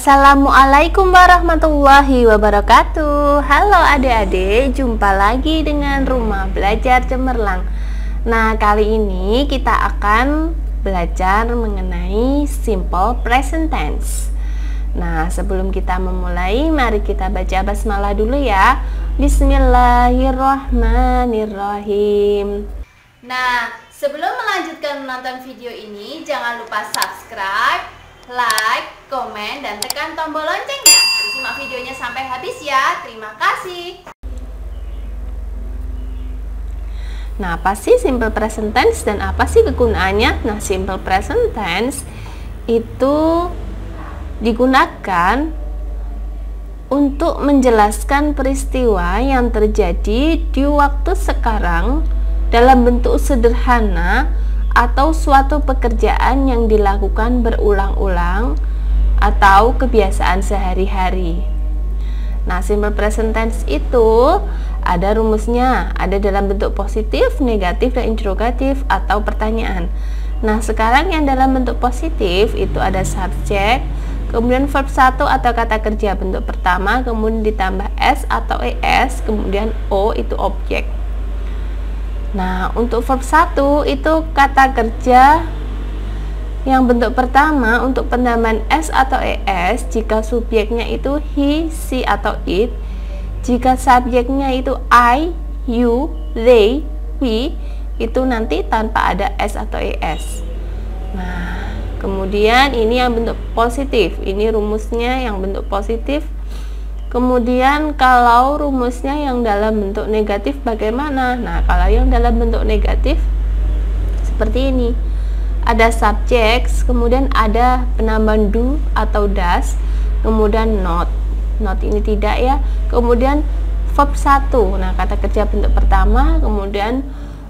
Assalamualaikum warahmatullahi wabarakatuh. Halo adik-adik, jumpa lagi dengan Rumah Belajar Cemerlang. Nah, kali ini kita akan belajar mengenai simple present tense. Nah, sebelum kita memulai, mari kita baca basmalah dulu ya. Bismillahirrahmanirrahim. Nah, sebelum melanjutkan menonton video ini, jangan lupa subscribe, like, komen, dan tekan tombol loncengnya. Simak videonya sampai habis ya. Terima kasih. Nah, apa sih simple present tense dan apa sih kegunaannya? Nah, simple present tense itu digunakan untuk menjelaskan peristiwa yang terjadi di waktu sekarang dalam bentuk sederhana atau suatu pekerjaan yang dilakukan berulang-ulang atau kebiasaan sehari-hari. Nah, simple present tense itu ada rumusnya, ada dalam bentuk positif, negatif, dan interrogatif atau pertanyaan. Nah, sekarang yang dalam bentuk positif itu ada subjek, kemudian verb 1 atau kata kerja bentuk pertama, kemudian ditambah s atau es, kemudian o itu objek. Nah, untuk verb 1 itu kata kerja yang bentuk pertama untuk penambahan s atau es jika subjeknya itu he, she, atau it. Jika subjeknya itu I, you, they, we, itu nanti tanpa ada s atau es. Nah, kemudian ini yang bentuk positif. Ini rumusnya yang bentuk positif. Kemudian kalau rumusnya yang dalam bentuk negatif bagaimana? Nah, kalau yang dalam bentuk negatif seperti ini. Ada subjek, kemudian ada penambahan do atau does, kemudian not. Not ini tidak ya. Kemudian verb 1. Nah, kata kerja bentuk pertama, kemudian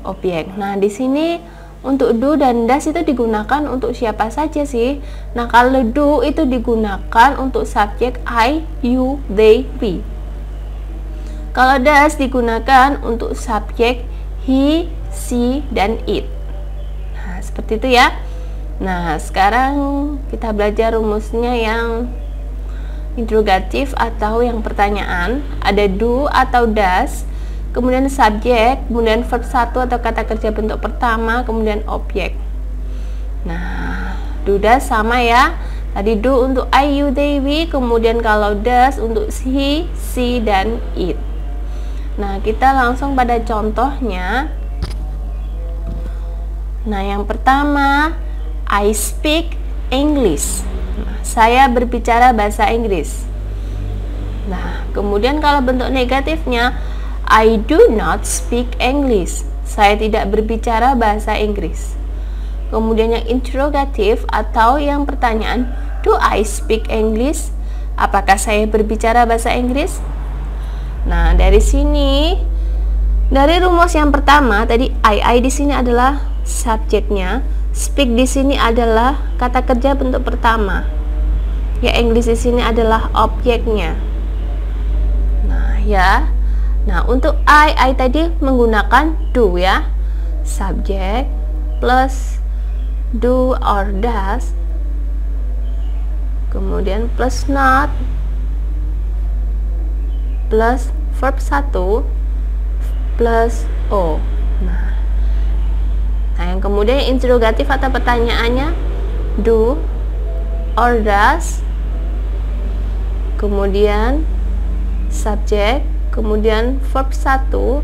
objek. Nah, di sini untuk do dan does itu digunakan untuk siapa saja sih? Nah, kalau do itu digunakan untuk subjek I, you, they, we. Kalau does digunakan untuk subjek he, she, dan it. Nah, seperti itu ya. Nah, sekarang kita belajar rumusnya yang interrogatif atau yang pertanyaan. Ada do atau does, kemudian subjek, kemudian verb 1 atau kata kerja bentuk pertama, kemudian objek. Nah, do does sama ya. Tadi do untuk I, you, they, we, kemudian kalau does untuk he, she, dan it. Nah, kita langsung pada contohnya. Nah, yang pertama, I speak English. Nah, saya berbicara bahasa Inggris. Nah, kemudian kalau bentuk negatifnya, I do not speak English. Saya tidak berbicara bahasa Inggris. Kemudian yang interrogatif atau yang pertanyaan, do I speak English? Apakah saya berbicara bahasa Inggris? Nah, dari sini, dari rumus yang pertama tadi I di sini adalah subjeknya, speak di sini adalah kata kerja bentuk pertama. Ya, English di sini adalah objeknya. Nah, ya. Nah, untuk I tadi menggunakan do ya. Subjek plus do or does. Kemudian plus not plus verb 1 plus o. Nah, yang kemudian interrogatif atau pertanyaannya do or does. Kemudian subjek, kemudian verb 1,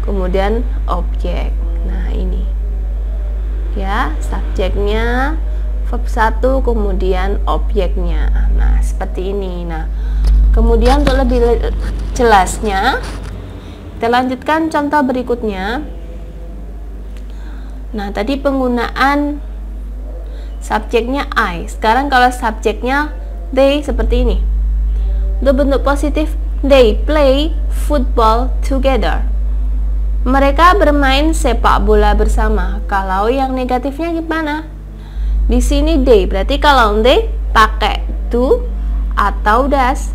kemudian objek. Nah, ini ya, subjeknya, verb 1, kemudian objeknya. Nah, seperti ini. Nah, kemudian untuk lebih jelasnya, kita lanjutkan contoh berikutnya. Nah, tadi penggunaan subjeknya I. Sekarang kalau subjeknya they seperti ini. Untuk bentuk positif, they play football together. Mereka bermain sepak bola bersama. Kalau yang negatifnya gimana? Di sini they, berarti kalau they pakai do atau does.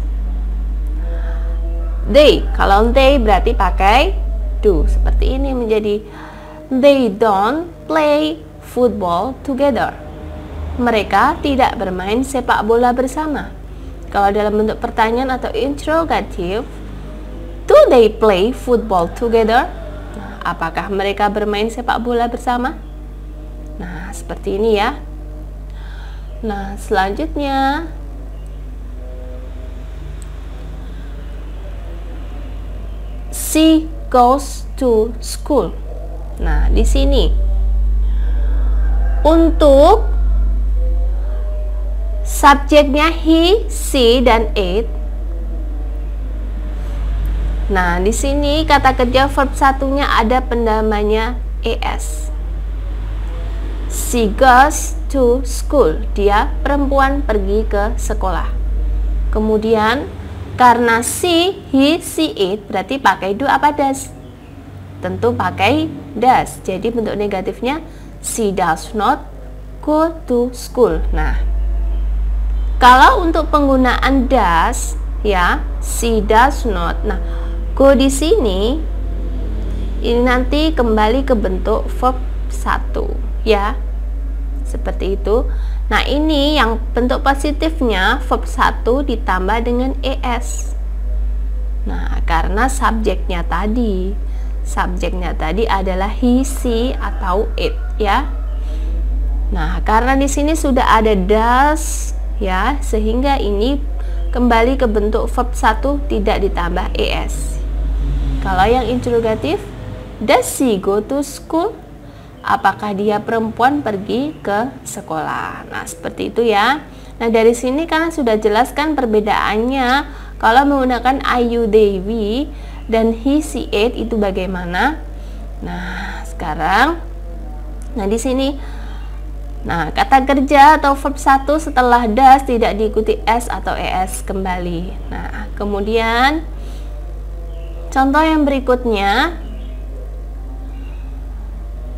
They, kalau they berarti pakai do. Seperti ini menjadi they don't play football together. Mereka tidak bermain sepak bola bersama. Kalau dalam bentuk pertanyaan atau interrogative, do they play football together? Nah, apakah mereka bermain sepak bola bersama? Nah, seperti ini ya. Nah, selanjutnya she goes to school. Nah, di sini untuk subjeknya he, she, dan it. Nah, di sini kata kerja verb satunya ada pendamanya es. She goes to school. Dia perempuan pergi ke sekolah. Kemudian karena she, he, she, it berarti pakai do apa does? Tentu pakai does. Jadi bentuk negatifnya she does not go to school. Nah, kalau untuk penggunaan does ya, she does not. Nah, go di sini ini nanti kembali ke bentuk verb 1 ya. Seperti itu. Nah, ini yang bentuk positifnya verb 1 ditambah dengan es. Nah, karena subjeknya tadi adalah he, she, atau it ya. Nah, karena di sini sudah ada does ya, sehingga ini kembali ke bentuk verb 1 tidak ditambah es. Kalau yang interrogatif, does she go to school? Apakah dia perempuan pergi ke sekolah? Nah, seperti itu ya. Nah, dari sini karena sudah jelaskan perbedaannya kalau menggunakan I, you, they, we dan he, she, it itu bagaimana. Nah, sekarang di sini kata kerja atau verb 1 setelah does tidak diikuti s atau es kembali. Nah, kemudian contoh yang berikutnya,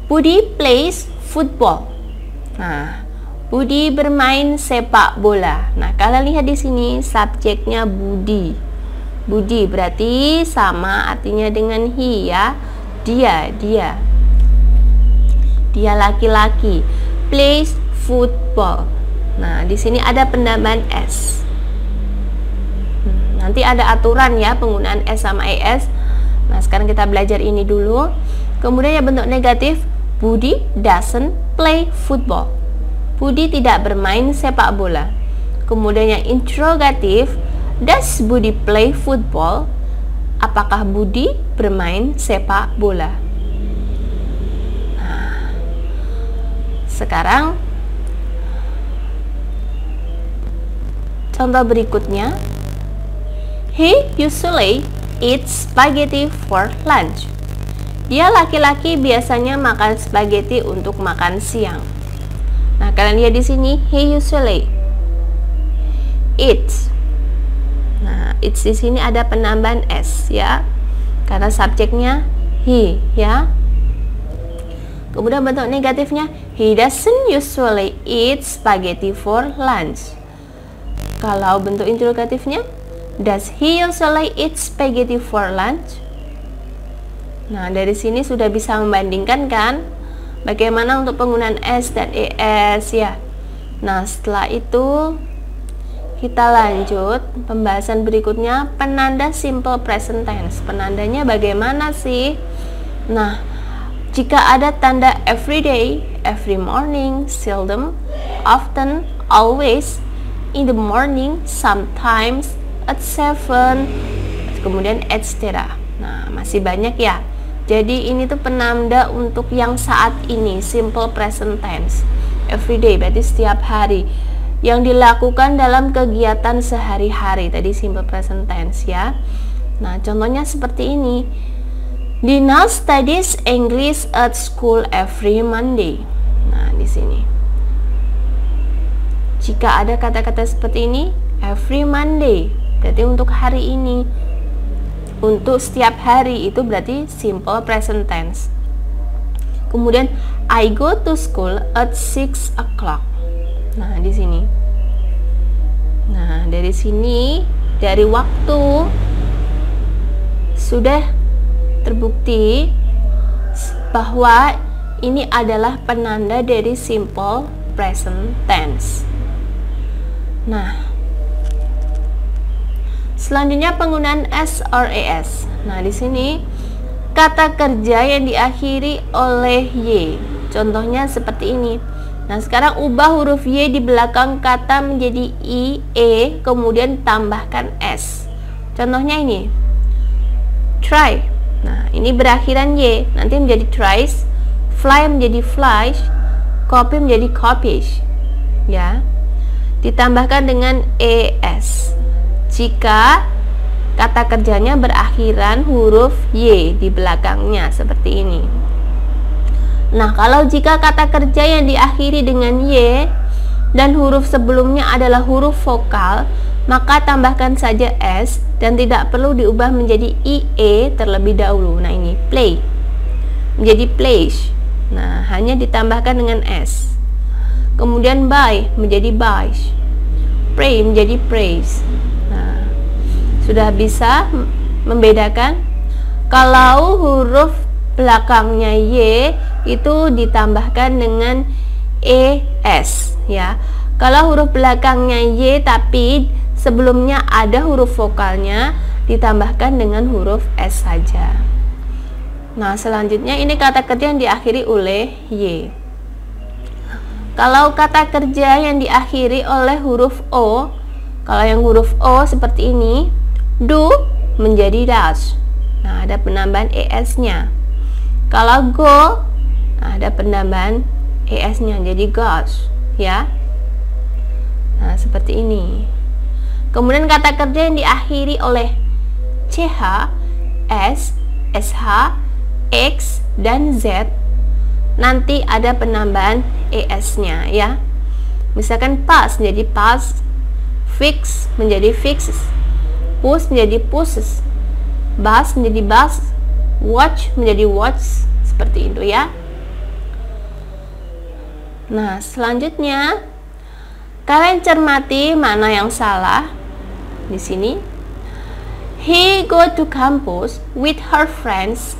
Budi plays football. Nah, Budi bermain sepak bola. Nah, kalian lihat di sini subjeknya Budi. Budi berarti sama artinya dengan he ya. Dia laki-laki. Plays football. Nah, di sini ada pendambahan s. Nanti ada aturan ya penggunaan s sama es. Nah, sekarang kita belajar ini dulu. Kemudian yang bentuk negatif, Budi doesn't play football. Budi tidak bermain sepak bola. Kemudian yang interrogatif, does Budi play football? Apakah Budi bermain sepak bola? Nah, sekarang contoh berikutnya, he usually eats spaghetti for lunch. Dia laki-laki biasanya makan spaghetti untuk makan siang. Nah, kalian lihat di sini he usually eats. Nah, eats di sini ada penambahan s ya. Karena subjeknya he ya. Kemudian bentuk negatifnya, he doesn't usually eat spaghetti for lunch. Kalau bentuk interrogatifnya, does he usually eat spaghetti for lunch? Nah, dari sini sudah bisa membandingkan kan bagaimana untuk penggunaan s dan es ya. Nah, setelah itu kita lanjut pembahasan berikutnya, penanda simple present tense. Penandanya bagaimana sih? Nah, jika ada tanda every day, every morning, seldom, often, always, in the morning, sometimes, at 7, kemudian etc. Nah, masih banyak ya. Jadi ini tuh penanda untuk yang saat ini, simple present tense. Everyday berarti setiap hari, yang dilakukan dalam kegiatan sehari-hari. Tadi simple present tense ya. Nah, contohnya seperti ini. Dina studies English at school every Monday. Nah, di sini. Jika ada kata-kata seperti ini, every Monday berarti untuk hari ini. Untuk setiap hari itu berarti simple present tense. Kemudian I go to school at 6 o'clock. Nah, di sini. Nah, dari sini, dari waktu sudah terbukti bahwa ini adalah penanda dari simple present tense. Nah, Selanjutnya penggunaan s or es. Nah, di sini kata kerja yang diakhiri oleh y. Contohnya seperti ini. Nah, sekarang ubah huruf y di belakang kata menjadi i, e, kemudian tambahkan s. Contohnya ini. Try. Nah, ini berakhiran y, nanti menjadi tries. Fly menjadi flies. Copy menjadi copies. Ya. Ditambahkan dengan es. Jika kata kerjanya berakhiran huruf y di belakangnya seperti ini. Nah, kalau jika kata kerja yang diakhiri dengan y dan huruf sebelumnya adalah huruf vokal, maka tambahkan saja s dan tidak perlu diubah menjadi ie terlebih dahulu. Nah, ini play menjadi plays. Nah, hanya ditambahkan dengan s. Kemudian buy menjadi buys. Pray menjadi praise. Nah, sudah bisa membedakan. Kalau huruf belakangnya y itu ditambahkan dengan es, ya. Kalau huruf belakangnya y tapi sebelumnya ada huruf vokalnya, ditambahkan dengan huruf s saja. Nah, selanjutnya ini kata kerja yang diakhiri oleh y. Kalau kata kerja yang diakhiri oleh huruf o, kalau yang huruf o seperti ini, do menjadi does. Nah, ada penambahan es-nya. Kalau go, nah, ada penambahan es-nya jadi goes, ya. Nah, seperti ini. Kemudian kata kerja yang diakhiri oleh ch, s, sh, x, dan z, nanti ada penambahan es-nya, ya. Misalkan pass menjadi pass, fix menjadi fixes, push menjadi pushes, bus menjadi bus, watch menjadi watch, seperti itu, ya. Nah, selanjutnya kalian cermati mana yang salah. Di sini, he go to campus with her friends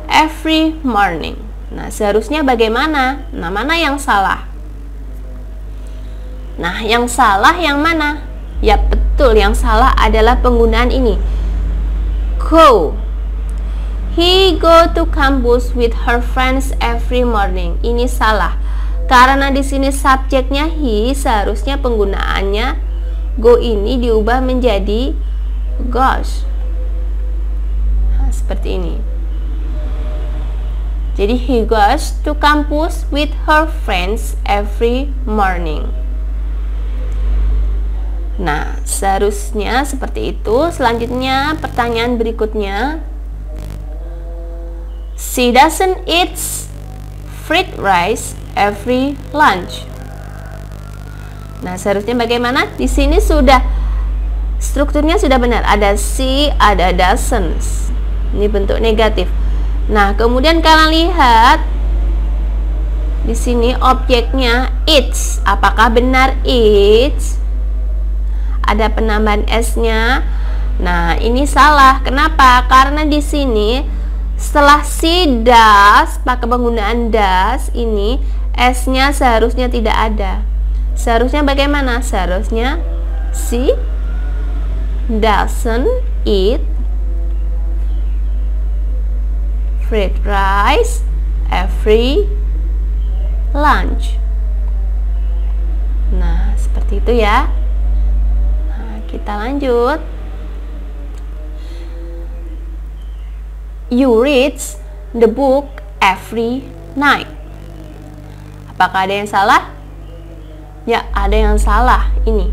every morning. Nah, seharusnya bagaimana? Nah, mana yang salah? Nah, yang salah yang mana? Ya, betul, yang salah adalah penggunaan ini. Go. He go to campus with her friends every morning. Ini salah. Karena di sini subjeknya he, seharusnya penggunaannya go ini diubah menjadi goes. Nah, seperti ini. Jadi he goes to campus with her friends every morning. Nah, seharusnya seperti itu. Selanjutnya pertanyaan berikutnya. She doesn't eat fried rice every lunch. Nah, seharusnya bagaimana? Di sini sudah strukturnya sudah benar. Ada she, ada doesn't. Ini bentuk negatif. Nah, kemudian kalian lihat di sini objeknya eats. Apakah benar eats? Ada penambahan s-nya. Nah, ini salah. Kenapa? Karena di sini setelah si does, pakai penggunaan does ini, s-nya seharusnya tidak ada. Seharusnya bagaimana? Seharusnya she doesn't eat fried rice every lunch. Nah, seperti itu, ya. Nah, kita lanjut. You read the book every night. Apakah ada yang salah? Ya, ada yang salah. Ini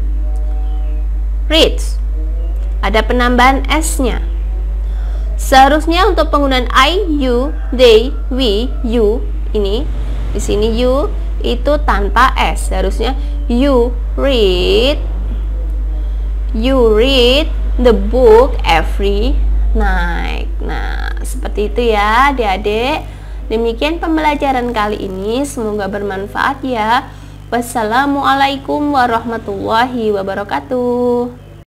reads, ada penambahan s-nya. Seharusnya untuk penggunaan I, you, they, we, you, ini di sini you itu tanpa s. Seharusnya you read the book every night. Nah, seperti itu, ya, adik-adik. Demikian pembelajaran kali ini, semoga bermanfaat, ya. Wassalamualaikum warahmatullahi wabarakatuh.